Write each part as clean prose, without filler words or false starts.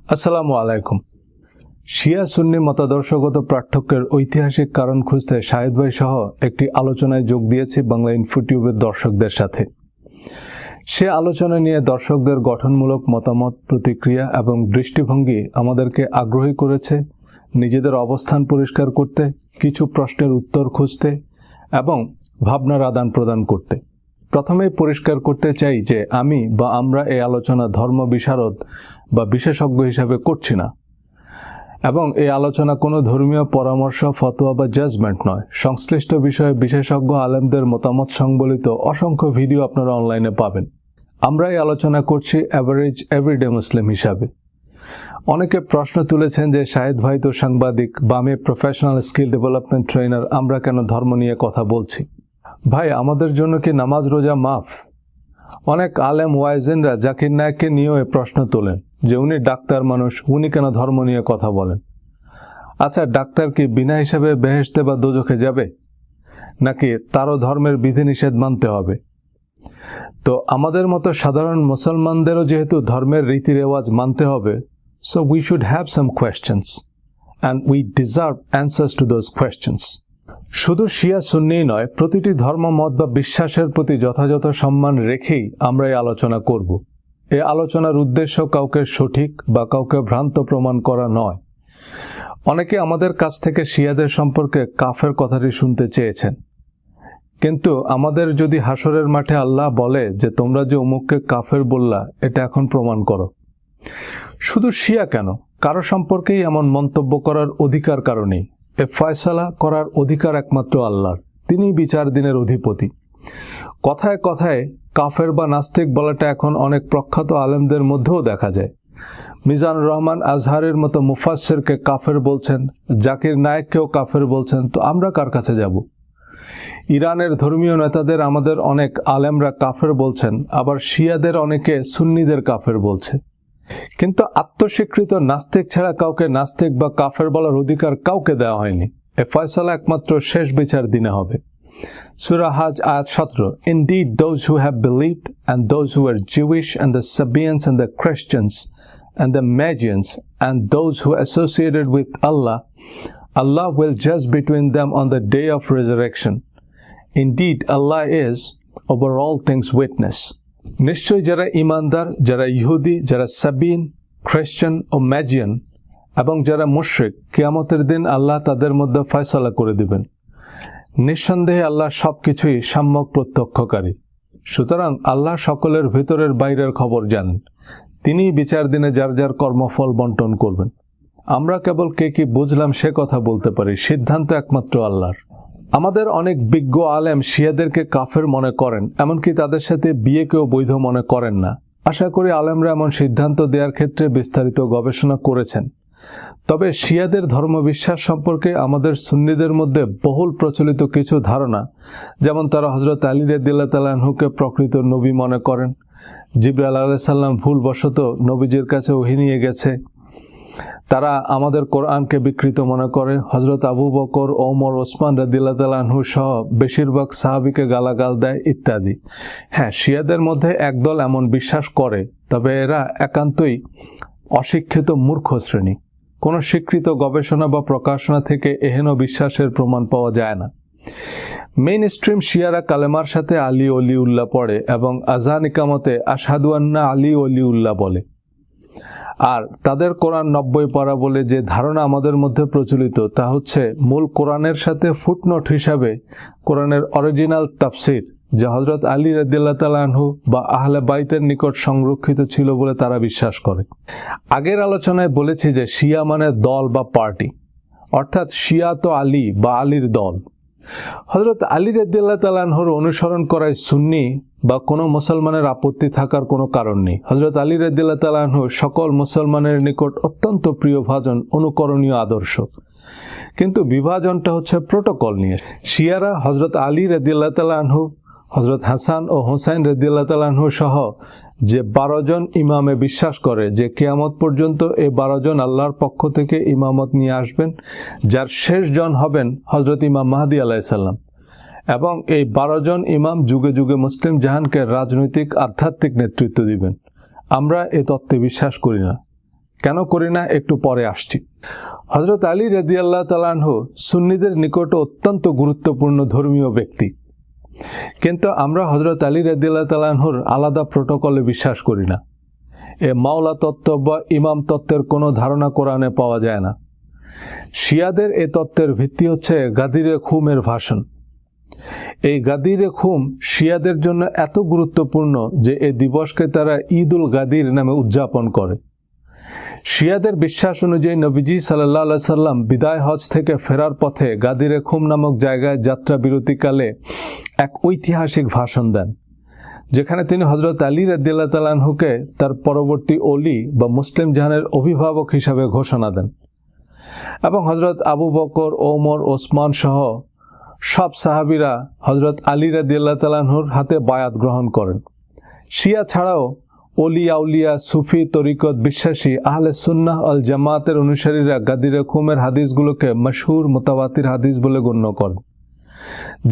আসসালামু আলাইকুম। শিয়া সুন্নি মতাদর্শগত পার্থক্যের ঐতিহাসিক কারণ খুঁজতে শাহেদ ভাই সহ একটি আলোচনায় যোগ দিয়েছি বাংলা ইনফোটিউবের দর্শকদের সাথে। সে আলোচনা নিয়ে দর্শকদের গঠনমূলক মতামত, প্রতিক্রিয়া এবং দৃষ্টিভঙ্গি আমাদেরকে আগ্রহী করেছে নিজেদের অবস্থান পরিষ্কার করতে, কিছু প্রশ্নের উত্তর খুঁজতে এবং ভাবনার আদান প্রদান করতে। প্রথমেই পরিষ্কার করতে চাই যে আমি বা আমরা এই আলোচনা ধর্ম বিশারদ বা বিশেষজ্ঞ হিসাবে করছি না এবং এই আলোচনা কোনো ধর্মীয় পরামর্শ, ফতোয়া বা জাজমেন্ট নয়। সংশ্লিষ্ট বিষয়ে বিশেষজ্ঞ আলেমদের মতামত সংবলিত অসংখ্য ভিডিও আপনারা অনলাইনে পাবেন। আমরা এই আলোচনা করছি অ্যাভারেজ এভরিডে মুসলিম হিসাবে। অনেকে প্রশ্ন তুলেছেন যে শাহেদ ভাই তো সাংবাদিক, বামে প্রফেশনাল স্কিল ডেভেলপমেন্ট ট্রেনার, আমরা কেন ধর্ম নিয়ে কথা বলছি? ভাই, আমাদের জন্য কি নামাজ রোজা মাফ? অনেক আলেম ওয়াইজেনরা জাকির নায়েককে নিয়েও এই প্রশ্ন তোলেন যে উনি ডাক্তার মানুষ, উনি কেন ধর্ম নিয়ে কথা বলেন? আচ্ছা, ডাক্তার কি বিনা হিসাবে বেহেশতে বা দোজখে যাবে, নাকি তারও ধর্মের বিধিনিষেধ মানতে হবে? তো আমাদের মতো সাধারণ মুসলমানদেরও যেহেতু ধর্মের রীতি রেওয়াজ মানতে হবে, so we should have some questions and we deserve answers to those questions. শুধু শিয়া সুন্নি নয়, প্রতিটি ধর্মমত বা বিশ্বাসের প্রতি যথাযথ সম্মান রেখেই আমরা এই আলোচনা করব। এই আলোচনার উদ্দেশ্য কাউকে সঠিক বা কাউকে ভ্রান্ত প্রমাণ করা নয়। অনেকে আমাদের কাছ থেকে শিয়াদের সম্পর্কে কাফের কথাটি শুনতে চেয়েছেন, কিন্তু আমাদের যদি হাসরের মাঠে আল্লাহ বলে যে তোমরা যে অমুককে কাফের বললা, এটা এখন প্রমাণ করো। শুধু শিয়া কেন, কারো সম্পর্কেই এমন মন্তব্য করার অধিকার কারণেই। এ ফয়সালা করার অধিকার একমাত্র আল্লাহর, তিনি বিচার দিনের অধিপতি। কথায় কথায় কাফের বা নাস্তিক বলাটা এখন অনেক প্রখ্যাত আলেমদের মধ্যেও দেখা যায়। মিজানুর রহমান আজহারের মতো মুফাসসিরকে কাফের বলছেন, জাকির নায়েককেও কাফের বলছেন, তো আমরা কার কাছে যাব? ইরানের ধর্মীয় নেতাদের আমাদের অনেক আলেমরা কাফের বলছেন, আবার শিয়াদের অনেকে সুন্নিদের কাফের বলছে। কিন্তু আত্মস্বীকৃত নাস্তিক ছাড়া কাউকে নাস্তিক বা কাফের বলার অধিকার কাউকে দেওয়া হয়নি। এ ফয়সালা একমাত্র শেষ বিচার দিনে হবে। সূরা হাজ আয়াত 17, Indeed those who have believed and those who are Jewish and the Sabians and the Christians and the Magians and those who associated with Allah will judge between them on the day of resurrection. Indeed Allah is over all things witness. নিশ্চয়ই যারা ইমানদার, যারা ইহুদি, যারা সাবিন, খ্রিস্টান ও ম্যাজিয়ান এবং যারা মুশরিক, কিয়ামতের দিন আল্লাহ তাদের মধ্যে ফয়সালা করে দিবেন। নিঃসন্দেহে আল্লাহ সবকিছুই সম্যক প্রত্যক্ষকারী। সুতরাং আল্লাহ সকলের ভিতরের বাইরের খবর জানেন। তিনিই বিচার দিনে যার যার কর্মফল বন্টন করবেন। আমরা কেবল কে কি বুঝলাম সে কথা বলতে পারি, সিদ্ধান্ত একমাত্র আল্লাহর। আমাদের অনেক বিজ্ঞ আলেম শিয়াদেরকে কাফের মনে করেন, এমনকি তাদের সাথে বিয়েকেও বৈধ মনে করেন না। আশা করি আলেমরা এমন সিদ্ধান্ত দেওয়ার ক্ষেত্রে বিস্তারিত গবেষণা করেছেন। তবে শিয়াদের ধর্মবিশ্বাস সম্পর্কে আমাদের সুন্নিদের মধ্যে বহুল প্রচলিত কিছু ধারণা, যেমন তারা হযরত আলী রাদিয়াল্লাহু তাআলা আনহুকে প্রকৃত নবী মনে করেন, জিবরাইল আলাইহিস সালাম ভুলবশত নবীজির কাছে ওহী নিয়ে গেছে, তারা আমাদের কোরআনকে বিকৃত মনে করে, হযরত আবু বকর, ওমর, ওসমান রাদিয়াল্লাহু তাআলা আনহু সহ বেশিরভাগ সাহাবীকে গালাগাল দেয় ইত্যাদি। হ্যাঁ, শিয়াদের মধ্যে একদল এমন বিশ্বাস করে, তবে এরা একান্তই অশিক্ষিত মূর্খ শ্রেণী। কোনো স্বীকৃত গবেষণা বা প্রকাশনা থেকে এহেন বিশ্বাসের প্রমাণ পাওয়া যায় না। মেইন স্ট্রিম শিয়ারা কালেমার সাথে আলী ওলিউল্লাহ পড়ে এবং আযান ইকামতে আশহাদু আন্না আলী ওলিউল্লাহ বলে। আর তাদের কোরআন 90 পারা বলে যে ধারণা আমাদের মধ্যে প্রচলিত, তা হচ্ছে মূল কোরআনের সাথে ফুটনোট হিসাবে কোরআনের অরিজিনাল তাফসির, যা হযরত আলী রাদিয়াল্লাহু তাআলা আনহু বা আহলে বাইতের নিকট সংরক্ষিত ছিল বলে তারা বিশ্বাস করে। আগের আলোচনায় বলেছি যে শিয়া মানে দল বা পার্টি, অর্থাৎ শিয়া তো আলী বা আলীর দল। হযরত আলী রাদিয়াল্লাহু তাআলা আনহুর অনুসরণ করায় সুন্নি বা কোনো মুসলমানের আপত্তি থাকার কোনো কারণ নেই। হযরত আলী রাদিয়াল্লাহু তাআলা আনহু সকল মুসলমানের নিকট অত্যন্ত প্রিয়ভাজন, অনুকরণীয় আদর্শ। কিন্তু বিভাজনটা হচ্ছে প্রোটোকল নিয়ে। শিয়ারা হযরত আলী রাদিয়াল্লাহু তাআলা আনহু, হযরত হাসান ও হুসাইন রাদিয়াল্লাহু তাআলা আনহু সহ যে 12 জন ইমামে বিশ্বাস করে যে কিয়ামত পর্যন্ত এই 12 জন আল্লাহর পক্ষ থেকে ইমামত নিয়ে আসবেন, যার শেষ জন হবেন হযরত ইমাম মাহদী আলাইহিস সালাম। এবং এই 12 জন ইমাম যুগে যুগে মুসলিম জাহানকে রাজনৈতিক আধ্যাত্মিক নেতৃত্ব দিবেন। আমরা এ তত্ত্বে বিশ্বাস করি না। কেন করি না একটু পরে আসছি। হযরত আলী রাদিয়াল্লাহু তাআলা আনহু সুন্নিদের নিকট অত্যন্ত গুরুত্বপূর্ণ ধর্মীয় ব্যক্তি, কিন্তু আমরা হযরত আলী রাদিয়াল্লাহু তাআলা আনহুর আলাদা প্রটোকলে বিশ্বাস করি না। এ মাওলা তত্ত্ব বা ইমাম তত্ত্বের কোনো ধারণা কোরআনে পাওয়া যায় না। শিয়াদের এ তত্ত্বের ভিত্তি হচ্ছে গাদিরে খুমের ভাষণ। এই গাদিরে খুম শিয়াদের জন্য এত গুরুত্বপূর্ণ যে এই দিবসকে তারা ঈদুল গাদির নামে উদযাপন করে। শিয়াদের বিশ্বাস অনুযায়ী নবীজি সাল্লাল্লাহু আলাইহি সাল্লাম বিদায় হজ থেকে ফেরার পথে গাদিরে খুম নামক জায়গায় যাত্রা বিরতিকালে এক ঐতিহাসিক ভাষণ দেন, যেখানে তিনি হযরত আলী রাদিয়াল্লাহু তাআলা আনহুকে তার পরবর্তী ওলি বা মুসলিম জাহানের অভিভাবক হিসাবে ঘোষণা দেন এবং হযরত আবু বকর, ওমর, ওসমান সহ সব সাহাবীরা হযরত আলী রাদিয়াল্লাহু তাআলা আনহুর হাতে বায়াত গ্রহণ করেন। শিয়া ছাড়াও ওলি আউলিয়া, সুফি তরিকত বিশ্বাসী আহলে সুন্নাহ আল জামাতের অনুসারীরা গাদিরে খুমের হাদিসগুলোকে মশহুর মুতাওয়াতির হাদিস বলে গণ্য করেন,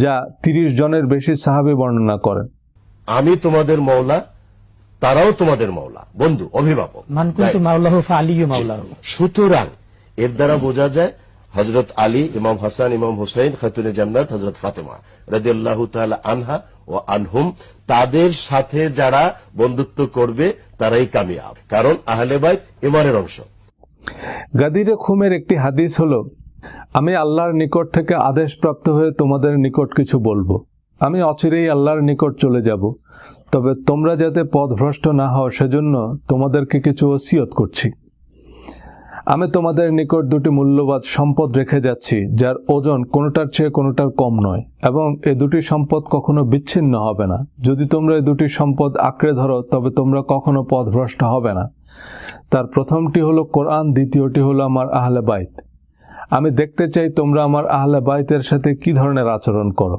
যা 30 জনের বেশি সাহাবী বর্ণনা করেন। আমি তোমাদের মওলা, তারাও তোমাদের মওলা, বন্ধু, অভিভাবক। মান কুনতু মাওলাহু ফাআলিয়্যু মাওলাহু। সুতরাং এর দ্বারা বোঝা যায় হযরত আলী, ইমাম হাসান, ইমাম হুসাইন, খাতুনে জান্নাত হযরত ফাতেমা রাদিয়াল্লাহু তাআলা আনহা ও আনহুম, তাদের সাথে যারা বন্ধুত্ব করবে তারাই কামিয়াব, কারণ আহলে বাইত ইমানের অংশ। গাদিরে খুমের একটি হাদিস হলো, আমি আল্লাহর নিকট থেকে আদেশপ্রাপ্ত হয়ে তোমাদের নিকট কিছু বলবো। আমি অচিরেই আল্লাহর নিকট চলে যাব, তবে তোমরা যাতে পথভ্রষ্ট না হও সেজন্য তোমাদেরকে কিছু ওসিয়ত করছি। আমি তোমাদের নিকট দুটি মূল্যবান সম্পদ রেখে যাচ্ছি, যার ওজন কোনোটার চেয়ে কোনোটার কম নয়, এবং এই দুটি সম্পদ কখনো বিচ্ছিন্ন হবে না। যদি তোমরা এই দুটি সম্পদ আঁকড়ে ধরো তবে তোমরা কখনো পথভ্রষ্ট হবে না। তার প্রথমটি হলো কোরআন, দ্বিতীয়টি হলো আমার আহলে বাইত। আমি দেখতে চাই তোমরা আমার আহলে বাইতের সাথে কি ধরনের আচরণ করো।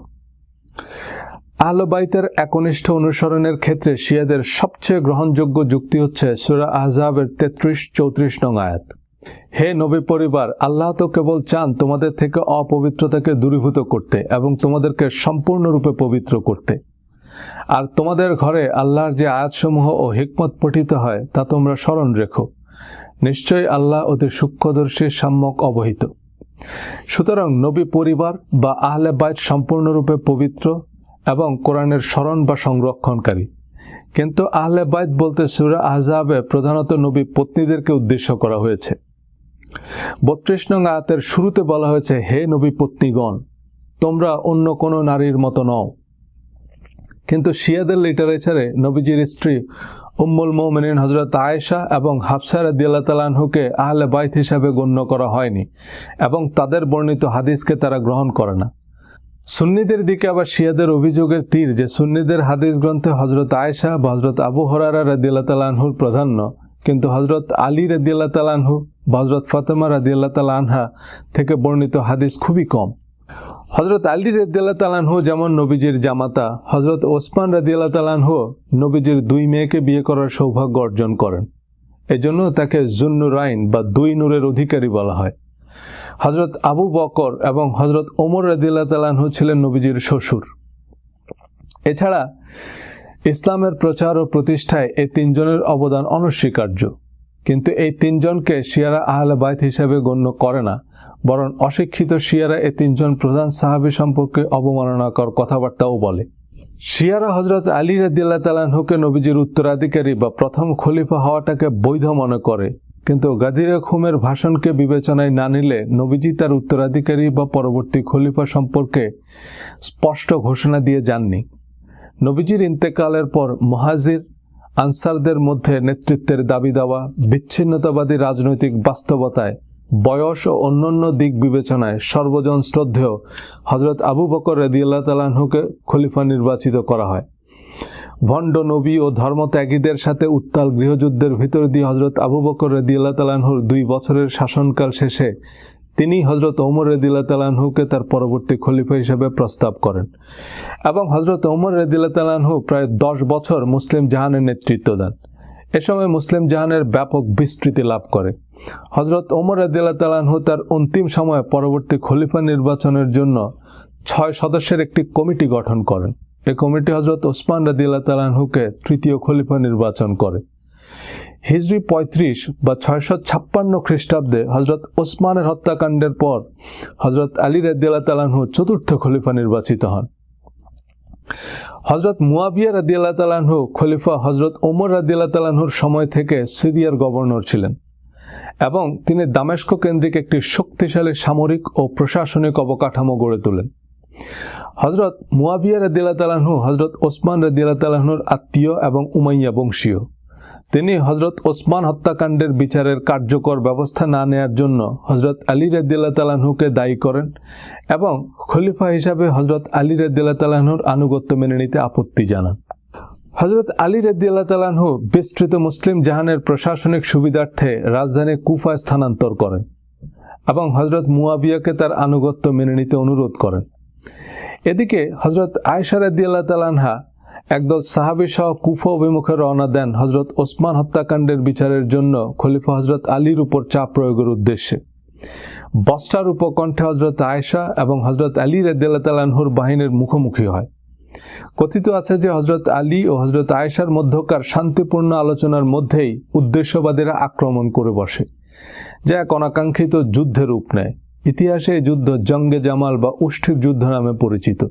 আহলে বাইতের একনিষ্ঠ অনুসরণের ক্ষেত্রে শিয়াদের সবচেয়ে গ্রহণযোগ্য যুক্তি হচ্ছে সূরা আহজাবের 33-34 নং আয়াত। হে নবী পরিবার, আল্লাহ তো কেবল চান তোমাদের থেকে অপবিত্রতাকে দূরীভূত করতে এবং তোমাদেরকে সম্পূর্ণরূপে পবিত্র করতে। আর তোমাদের ঘরে আল্লাহর যে আয়াতসমূহ ও হিকমত পঠিত হয় তা তোমরা স্মরণ রেখো। নিশ্চয়ই আল্লাহ অতি সূক্ষ্মদর্শী, সম্যক অবহিত। সুতরাং নবী পরিবার বা আহলে বাইত সম্পূর্ণরূপে পবিত্র এবং কোরআনের স্মরণ বা সংরক্ষণকারী। কিন্তু আহলে বাইত বলতে সূরা আহজাবে প্রধানত নবী পত্নীদেরকে উদ্দেশ্য করা হয়েছে। 32 নং আয়াতের শুরুতে বলা হয়েছে, হে নবী পত্নীগণ, তোমরা অন্য কোনো নারীর মতো নও। কিন্তু শিয়াদের লিটারেচারে নবীজির স্ত্রী উম্মুল মুমিনিন হযরত আয়েশা এবং হাফসা রাদিয়াল্লাহু তাআলা আনহুকে আহলে বাইত হিসাবে গণ্য করা হয়নি এবং তাদের বর্ণিত হাদিসকে তারা গ্রহণ করে না। সুন্নিদের দিকে আবার শিয়াদের অভিযোগের তীর যে সুন্নিদের হাদিস গ্রন্থে হযরত আয়েশা বা হযরত আবু হুরায়রা রাদিয়াল্লাহু তাআলা আনহুর প্রাধান্য, কিন্তু হযরত আলী রাদিয়াল্লাহু তাআলা আনহু বা হযরত ফাতেমা রাদিয়াল্লাহু তাআলা আনহা থেকে বর্ণিত হাদিস খুবই কম। হযরত আলী রাদিয়াল্লাহু তাআলা আনহু যেমন নবীজির জামাতা, হযরত ওসমান রাদিয়াল্লাহু তাআলা আনহু নবীজির 2 মেয়েকে বিয়ে করার সৌভাগ্য অর্জন করেন। এজন্য তাকে যুন্নুরাইন বা 2 নূরের অধিকারী বলা হয়। হযরত আবু বকর এবং হযরত ওমর রাদিয়াল্লাহু তাআলা আনহু ছিলেন নবীজির শ্বশুর। এছাড়া ইসলামের প্রচার ও প্রতিষ্ঠায় এই 3 জনের অবদান অনস্বীকার্য, কিন্তু এই 3 জনকে শিয়ারা আহলে বাইত হিসেবে গণ্য করে না, বরং অশিক্ষিত শিয়ারা এই 3 জন প্রধান সাহাবী সম্পর্কে অবমাননাকর কথাবার্তাও বলে। শিয়ারা হযরত আলী রাদিয়াল্লাহু তাআলা আনহুকে নবীজির উত্তরাধিকারী বা প্রথম খলিফা হওয়াটাকে বৈধ মনে করে, কিন্তু গাদিরে খুমের ভাষণকে বিবেচনায় না নিলে নবীজি তার উত্তরাধিকারী বা পরবর্তী খলিফা সম্পর্কে স্পষ্ট ঘোষণা দিয়ে যাননি। নবীজির ইন্তেকালের পর মুহাজির আনসারদের মধ্যে নেতৃত্বের দাবি দেওয়া, বিচ্ছিন্নতাবাদী রাজনৈতিক বাস্তবতায়, বয়স ও অন্যান্য দিক বিবেচনায় সর্বজন শ্রদ্ধেয় হযরত আবু বকর রাদিয়াল্লাহু তাআলা আনহুকে খলিফা নির্বাচিত করা হয়। ভণ্ড নবী ও ধর্মত্যাগীদের সাথে উত্তাল গৃহযুদ্ধের ভিতর দিয়ে হযরত আবু বকর রাদিয়াল্লাহু তাআলা আনহুর 2 বছরের শাসনকাল শেষে তিনি হযরত ওমর রাদিয়াল্লাহু তাআলা আনহুকে তার পরবর্তী খলিফা হিসেবে প্রস্তাব করেন এবং হযরত ওমর রাদিয়াল্লাহু তাআলা আনহু প্রায় 10 বছর মুসলিম জাহানের নেতৃত্ব দেন। এ সময় মুসলিম জাহানের ব্যাপক বিস্তৃতি লাভ করে। হযরত ওমর রাদিয়াল্লাহু তাআলা আনহু তার অন্তিম সময়ে পরবর্তী খলিফা নির্বাচনের জন্য 6 সদস্যের একটি কমিটি গঠন করেন। এই কমিটি হযরত ওসমান রাদিয়াল্লাহু তাআলা আনহুকে তৃতীয় খলিফা নির্বাচন করে। হিজরি 35 বা 656 খ্রিস্টাব্দে হজরত ওসমানের হত্যাকাণ্ডের পর হজরত আলী রাদিয়াল্লাহু তাআলা আনহু চতুর্থ খলিফা নির্বাচিত হন। হজরত মুয়াবিয়া রাদিয়াল্লাহু তাআলা আনহু খলিফা হজরত ওমর রাদিয়াল্লাহু তাআলা আনহুর সময় থেকে সিরিয়ার গভর্নর ছিলেন এবং তিনি দামেস্ক কেন্দ্রিক একটি শক্তিশালী সামরিক ও প্রশাসনিক অবকাঠামো গড়ে তোলেন। হজরত মুয়াবিয়া রাদিয়াল্লাহু তাআলা আনহু হজরত ওসমান রাদিয়াল্লাহু তাআলা আনহুর আত্মীয় এবং উমাইয়া বংশীয়। তিনি হজরত ওসমান হত্যাকাণ্ডের বিচারের কার্যকর ব্যবস্থা না নেয়ার জন্য হজরত আলী রাদিয়াল্লাহু তাআলা আনহুকে দায়ী করেন এবং খলিফা হিসাবে হজরত আলী রাদিয়াল্লাহু তাআলা আনহুর আনুগত্য মেনে নিতে আপত্তি জানান। হজরত আলী রাদিয়াল্লাহু তাআলা আনহু বিস্তৃত মুসলিম জাহানের প্রশাসনিক সুবিধার্থে রাজধানী কুফায় স্থানান্তর করেন এবং হজরত মুয়াবিয়াকে তার আনুগত্য মেনে নিতে অনুরোধ করেন। এদিকে হজরত আয়েশা রাদিয়াল্লাহু তাআলা আনহা একদল সাহাবী সহ কুফা অভিমুখে রওনা দেন হজরত ওসমান হত্যাকাণ্ডের বিচারের জন্য খলিফা হজরত আলীর উপর চাপ প্রয়োগের উদ্দেশ্যে। বস্ত্রার উপকণ্ঠে হজরত আয়েশা এবং হজরত আলী রাদিয়াল্লাহু তাআলা আনহুর বাহিনীর মুখোমুখি হয়। কথিত আছে যে হজরত আলী ও হজরত আয়েশার মধ্যকার শান্তিপূর্ণ আলোচনার মধ্যেই উদ্দেশ্যবাদীরা আক্রমণ করে বসে, যা এক অনাকাঙ্ক্ষিত যুদ্ধের রূপ নেয়। ইতিহাসে এই যুদ্ধ জঙ্গে জামাল বা উষ্ঠির যুদ্ধ নামে পরিচিত।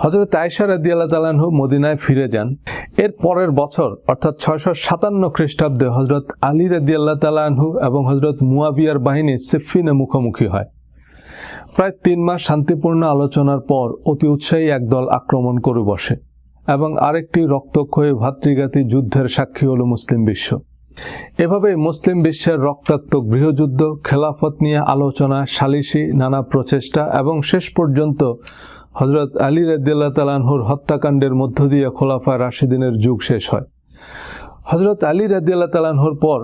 হজরত আয়েশা রাদিয়াল্লাহু তাআলা আনহু মদিনায় ফিরে যান। এর পরের বছর অর্থাৎ 657 খ্রিস্টাব্দে হজরত আলী রাদিয়াল্লাহু তাআলা আনহু এবং হজরত মুয়াবিয়ার বাহিনী সিফফিনে মুখোমুখি হয়। প্রায় 3 মাস শান্তিপূর্ণ আলোচনার পর অতি উৎসাহী একদল আক্রমণ করে বসে এবং আরেকটি রক্তক্ষয়ী ভাতৃঘাতী যুদ্ধের সাক্ষী হল মুসলিম বিশ্ব। এভাবে মুসলিম বিশ্বের রক্তাক্ত গৃহযুদ্ধ, খেলাফত নিয়ে আলোচনা, সালিসি নানা প্রচেষ্টা এবং শেষ পর্যন্ত হজরত আলী রাদিয়াল্লাহু তাআলা আনহুর হত্যাকাণ্ডের মধ্য দিয়ে খোলাফায়ে রাশিদিনের যুগ শেষ হয়। হজরত আলী রাদিয়াল্লাহু তাআলা আনহুর পর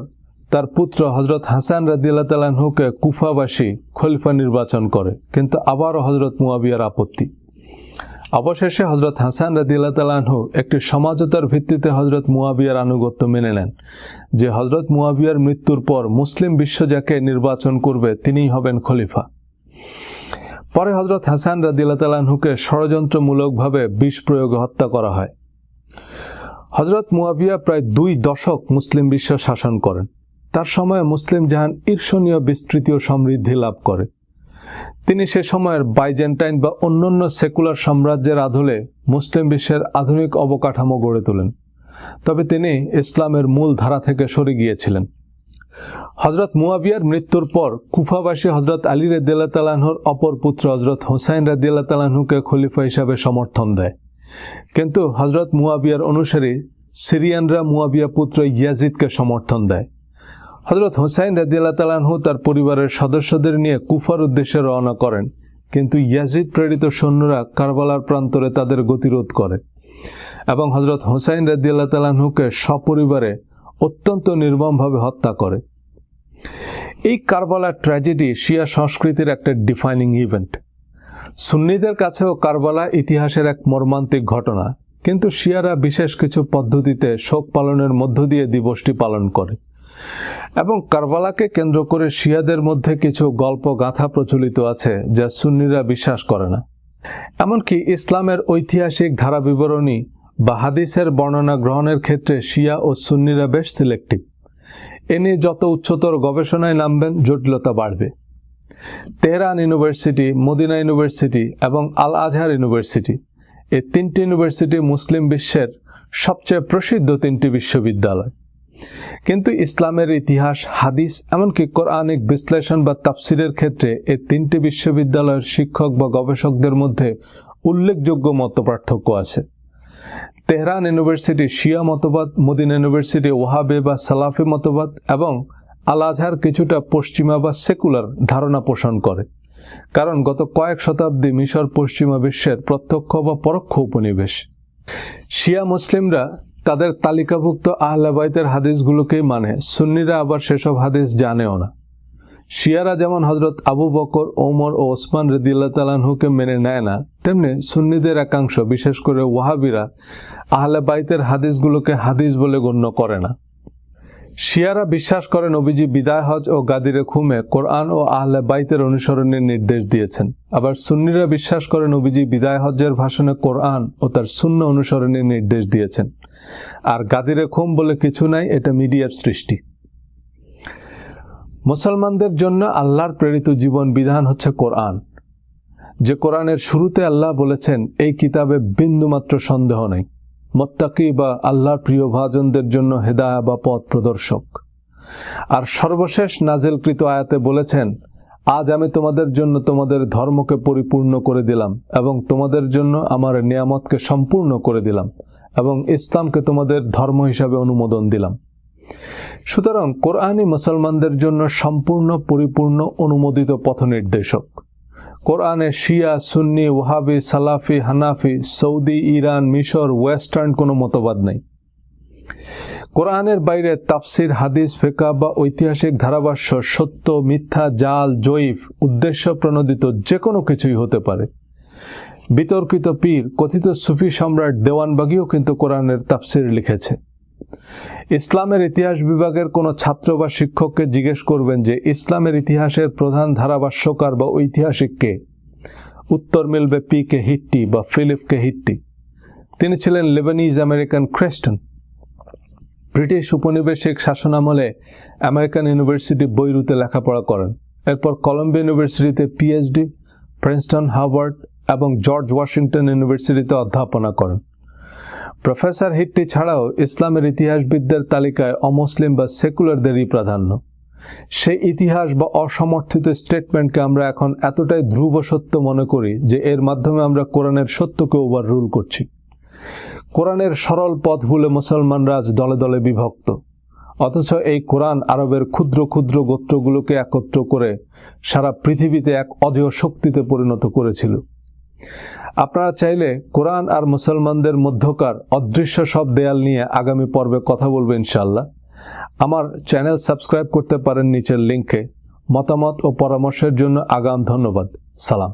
তার পুত্র হজরত হাসান রাদিয়াল্লাহু তাআলা আনহুকে কুফাবাসী খলিফা নির্বাচন করে, কিন্তু আবারও হজরত মুয়াবিয়ার আপত্তি। অবশেষে হজরত হাসান রাদিয়াল্লাহু তাআলা আনহু একটি সমঝোতার ভিত্তিতে হজরত মুয়াবিয়ার আনুগত্য মেনে নেন যে হজরত মুয়াবিয়ার মৃত্যুর পর মুসলিম বিশ্ব যাকে নির্বাচন করবে তিনিই হবেন খলিফা। পরে হজরত হাসান রাদিয়াল্লাহু তাআলা আনহুকে ষড়যন্ত্রমূলকভাবে বিষ প্রয়োগে হত্যা করা হয়। হজরত মুয়াবিয়া প্রায় 2 দশক মুসলিম বিশ্ব শাসন করেন। তার সময়ে মুসলিম জাহান ঈর্ষণীয় বিস্তৃতি ও সমৃদ্ধি লাভ করে। তিনি সে সময়ের বাইজেন্টাইন বা অন্যান্য সেকুলার সাম্রাজ্যের আদলে মুসলিম বিশ্বের আধুনিক অবকাঠামো গড়ে তোলেন, তবে তিনি ইসলামের মূল ধারা থেকে সরে গিয়েছিলেন। হজরত মুয়াবিয়ার মৃত্যুর পর কুফাবাসী হজরত আলী রাদিয়াল্লাহু তাআলা আনহুর অপর পুত্র হজরত হুসাইন রাদিয়াল্লাহু তাআলা আনহুকে খলিফা হিসাবে সমর্থন দেয়, কিন্তু হজরত মুয়াবিয়ার অনুসারী সিরিয়ানরা মুয়াবিয়া পুত্র ইয়াজিদকে সমর্থন দেয়। হজরত হুসাইন রাদিয়াল্লাহু তাআলা আনহু তার পরিবারের সদস্যদের নিয়ে কুফার উদ্দেশ্যে রওনা করেন, কিন্তু ইয়াজিদ প্রেরিত সৈন্যরা কারবালার প্রান্তরে তাদের গতিরোধ করে এবং হজরত হুসাইন রাদিয়াল্লাহু তাআলা আনহুকে সপরিবারে অত্যন্ত নির্মমভাবে হত্যা করে। এই কারবালার ট্র্যাজেডি শিয়া সংস্কৃতির একটা ডিফাইনিং ইভেন্ট। সুন্নিদের কাছেও কারবালা ইতিহাসের এক মর্মান্তিক ঘটনা, কিন্তু শিয়ারা বিশেষ কিছু পদ্ধতিতে শোক পালনের মধ্য দিয়ে দিবসটি পালন করে এবং কারবালাকে কেন্দ্র করে শিয়াদের মধ্যে কিছু গল্প গাথা প্রচলিত আছে যা সুন্নিরা বিশ্বাস করে না। এমনকি ইসলামের ঐতিহাসিক ধারা বিবরণী বা হাদিসের বর্ণনা গ্রহণের ক্ষেত্রে শিয়া ও সুন্নিরা বেশ সিলেক্টিভ। এ নিয়ে যত উচ্চতর গবেষণায় নামবেন জটিলতা বাড়বে। তেহরান ইউনিভার্সিটি, মদিনা ইউনিভার্সিটি এবং আল আজহার ইউনিভার্সিটি, এই 3টি ইউনিভার্সিটি মুসলিম বিশ্বের সবচেয়ে প্রসিদ্ধ 3টি বিশ্ববিদ্যালয়। কিন্তু ইসলামের ইতিহাস, হাদিস এমনকি কোরআনিক বিশ্লেষণ বা তাফসিরের ক্ষেত্রে এই 3টি বিশ্ববিদ্যালয়ের শিক্ষক বা গবেষকদের মধ্যে উল্লেখযোগ্য মতপার্থক্য আছে। তেহরান ইউনিভার্সিটি শিয়া মতবাদ, মদিনা ইউনিভার্সিটি ওয়াহাবি বা সালাফি মতবাদ এবং আল আজহার কিছুটা পশ্চিমা বা সেকুলার ধারণা পোষণ করে, কারণ গত কয়েক শতাব্দী মিশর পশ্চিমা বিশ্বের প্রত্যক্ষ বা পরোক্ষ উপনিবেশ। শিয়া মুসলিমরা তাদের তালিকাভুক্ত আহলে বাইতের হাদিসগুলোকেই মানে, সুন্নিরা আবার সেসব হাদিস জানেও না। শিয়ারা যেমন হজরত আবু বকর, ওমর ও ওসমান রাদিয়াল্লাহু তাআলা আনহুকে মেনে নেয় না, তেমনি সুন্নিদের একাংশ বিশেষ করে ওয়াহাবিরা আহলে বাইতের হাদিসগুলোকে হাদিস বলে গণ্য করে না। শিয়ারা বিশ্বাস করে নবীজি বিদায় হজ ও গাদিরে খুমে কোরআন ও আহলে বাইতের অনুসরণের নির্দেশ দিয়েছেন। আবার সুন্নিরা বিশ্বাস করে নবীজি বিদায় হজ্জের ভাষণে কোরআন ও তার সুন্নাহ অনুসরণের নির্দেশ দিয়েছেন। আর গাদিরে খুম বলে কিছু নাই, এটা মিডিয়ার সৃষ্টি। মুসলমানদের জন্য আল্লাহর প্রেরিত জীবন বিধান হচ্ছে কোরআন, যে কোরআনের শুরুতে আল্লাহ বলেছেন এই কিতাবে বিন্দুমাত্র সন্দেহ নেই, মুত্তাকি বা আল্লাহর প্রিয় ভাজনদের জন্য হেদায়া বা পথ প্রদর্শক। আর সর্বশেষ নাজিলকৃত আয়াতে বলেছেন, আজ আমি তোমাদের জন্য তোমাদের ধর্মকে পরিপূর্ণ করে দিলাম এবং তোমাদের জন্য আমার নিয়ামতকে সম্পূর্ণ করে দিলাম এবং ইসলামকে তোমাদের ধর্ম হিসাবে অনুমোদন দিলাম। সুতরাং কোরআনই মুসলমানদের জন্য সম্পূর্ণ পরিপূর্ণ অনুমোদিত পথনির্দেশক। কোরআনে শিয়া, সুন্নি, ওয়াহাবি, সালাফি, হানাফি, সৌদি, ইরান, মিশর, ওয়েস্টার্ন কোনো মতবাদ নেই। কোরআনের বাইরে তাফসির, হাদিস, ফিকহ বা ঐতিহাসিক ধারাভাষ্য সত্য, মিথ্যা, জাল, জয়ীফ, উদ্দেশ্য প্রণোদিত যে কোনো কিছুই হতে পারে। বিতর্কিত পীর, কথিত সুফি সম্রাট দেওয়ানবাগীও কিন্তু কোরআনের তাফসির লিখেছে। ইসলামের ইতিহাস বিভাগের কোনো ছাত্র বা শিক্ষককে জিজ্ঞেস করবেন যে ইসলামের ইতিহাসের প্রধান ধারাভাষ্যকার বা ঐতিহাসিককে, উত্তর মিলবে পি কে হিট্টি বা ফিলিপ কে হিট্টি। তিনি ছিলেন লেবানিজ আমেরিকান খ্রিস্টান। ব্রিটিশ উপনিবেশিক শাসনামলে আমেরিকান ইউনিভার্সিটি বৈরুতে লেখাপড়া করেন। এরপর কলম্বিয়া ইউনিভার্সিটিতে পিএইচডি, প্রিন্সটন, হার্ভার্ড এবং জর্জ ওয়াশিংটন ইউনিভার্সিটিতে অধ্যাপনা করেন। প্রফেসর হিট্টি ছাড়াও ইসলামের ইতিহাসবিদদের তালিকায় অমুসলিম বা সেকুলারদেরই প্রাধান্য। সেই ইতিহাস বা অসমর্থিত স্টেটমেন্টকে আমরা এখন এতটাই ধ্রুব সত্য মনে করি যে এর মাধ্যমে আমরা কোরআনের সত্যকে ওভাররুল করছি। কোরআনের সরল পথ ভুলে মুসলমানরা আজ দলে দলে বিভক্ত, অথচ এই কোরআন আরবের ক্ষুদ্র ক্ষুদ্র গোত্রগুলোকে একত্র করে সারা পৃথিবীতে এক অজেয় শক্তিতে পরিণত করেছিল। আপনারা চাইলে কোরআন আর মুসলমানদের মধ্যকার অদৃশ্য সব দেয়াল নিয়ে আগামী পর্বে কথা বলবো ইনশাআল্লাহ। আমার চ্যানেল সাবস্ক্রাইব করতে পারেন নিচের লিঙ্কে। মতামত ও পরামর্শের জন্য আগাম ধন্যবাদ। সালাম।